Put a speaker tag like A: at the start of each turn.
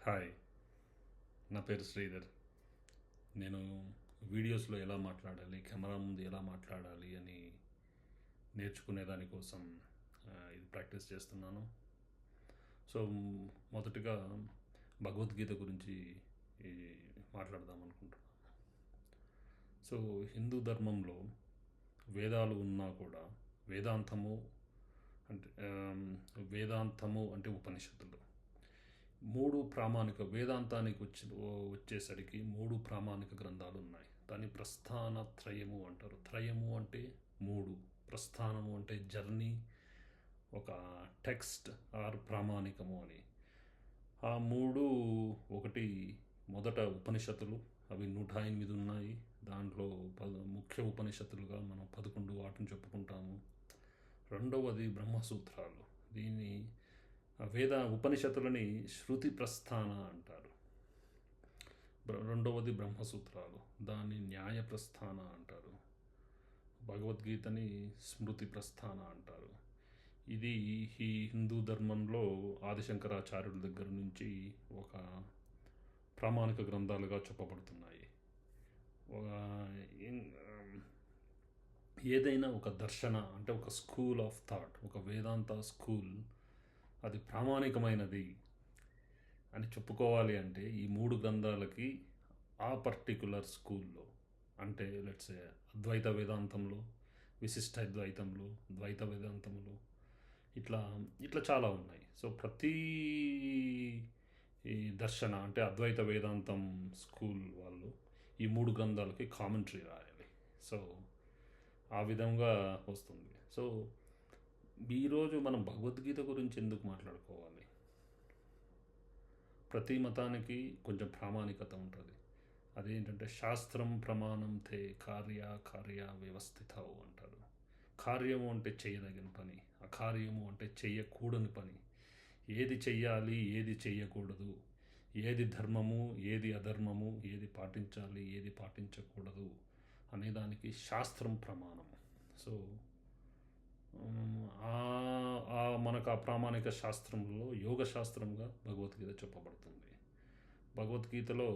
A: Hi, నా పేరు శ్రీధర్. నేను వీడియోస్లో ఎలా మాట్లాడాలి, కెమెరా ముందు ఎలా మాట్లాడాలి అని నేర్చుకునే దానికోసం ఇది ప్రాక్టీస్ చేస్తున్నాను. సో మొదటిగా భగవద్గీత గురించి ఈ మాట్లాడదాం అనుకుంటున్నాను. సో హిందూ ధర్మంలో వేదాలు ఉన్నా కూడా వేదాంతము వేదాంతము అంటే ఉపనిషత్తులు మూడు ప్రామాణిక వేదాంతానికి వచ్చేసరికి మూడు ప్రామాణిక గ్రంథాలు ఉన్నాయి. దాన్ని ప్రస్థాన త్రయము అంటారు. త్రయము అంటే మూడు, ప్రస్థానము అంటే జర్నీ, ఒక టెక్స్ట్ ఆర్ ప్రామాణికము అని. ఆ మూడు ఒకటి మొదట ఉపనిషత్తులు, అవి 108 ఉన్నాయి. దాంట్లో ముఖ్య ఉపనిషత్తులుగా మనం 11 వాటిని చెప్పుకుంటాము. రెండవది బ్రహ్మసూత్రాలు. దీన్ని ఉపనిషత్తులని శృతి ప్రస్థాన అంటారు. రెండవది బ్రహ్మసూత్రాలు, దాన్ని న్యాయ ప్రస్థాన అంటారు. భగవద్గీతని స్మృతి ప్రస్థాన అంటారు. ఇది ఈ హిందూ ధర్మంలో ఆదిశంకరాచార్యుల దగ్గర నుంచి ఒక ప్రామాణిక గ్రంథాలుగా చెప్పబడుతున్నాయి. ఏదైనా ఒక దర్శన అంటే ఒక స్కూల్ ఆఫ్ థాట్, ఒక వేదాంత స్కూల్ అది ప్రామాణికమైనది అని చెప్పుకోవాలి అంటే ఈ మూడు గ్రంథాలకి ఆ పర్టికులర్ స్కూల్లో, అంటే లెట్స్ అద్వైత వేదాంతంలో, విశిష్ట అద్వైతంలో, ద్వైత వేదాంతంలో, ఇట్లా ఇట్లా చాలా ఉన్నాయి. సో ప్రతి ఈ దర్శన అంటే అద్వైత వేదాంతం స్కూల్ వాళ్ళు ఈ మూడు గ్రంథాలకి కామెంటరీ రాయాలి. సో ఆ విధంగా వస్తుంది. సో ఈరోజు మనం భగవద్గీత గురించి ఎందుకు మాట్లాడుకోవాలి? ప్రతి మతానికి కొంచెం ప్రామాణికత ఉంటుంది. అదేంటంటే శాస్త్రం ప్రమాణం తే కార్య వ్యవస్థిత అంటారు. కార్యము అంటే చేయదగిన పని, అకార్యము అంటే చెయ్యకూడని పని. ఏది చెయ్యాలి, ఏది చెయ్యకూడదు, ఏది ధర్మము, ఏది అధర్మము, ఏది పాటించాలి, ఏది పాటించకూడదు అనేదానికి శాస్త్రం ప్రమాణము. సో మనకు ఆ ప్రామాణిక శాస్త్రంలో యోగ శాస్త్రంగా భగవద్గీత చెప్పబడుతుంది. భగవద్గీతలో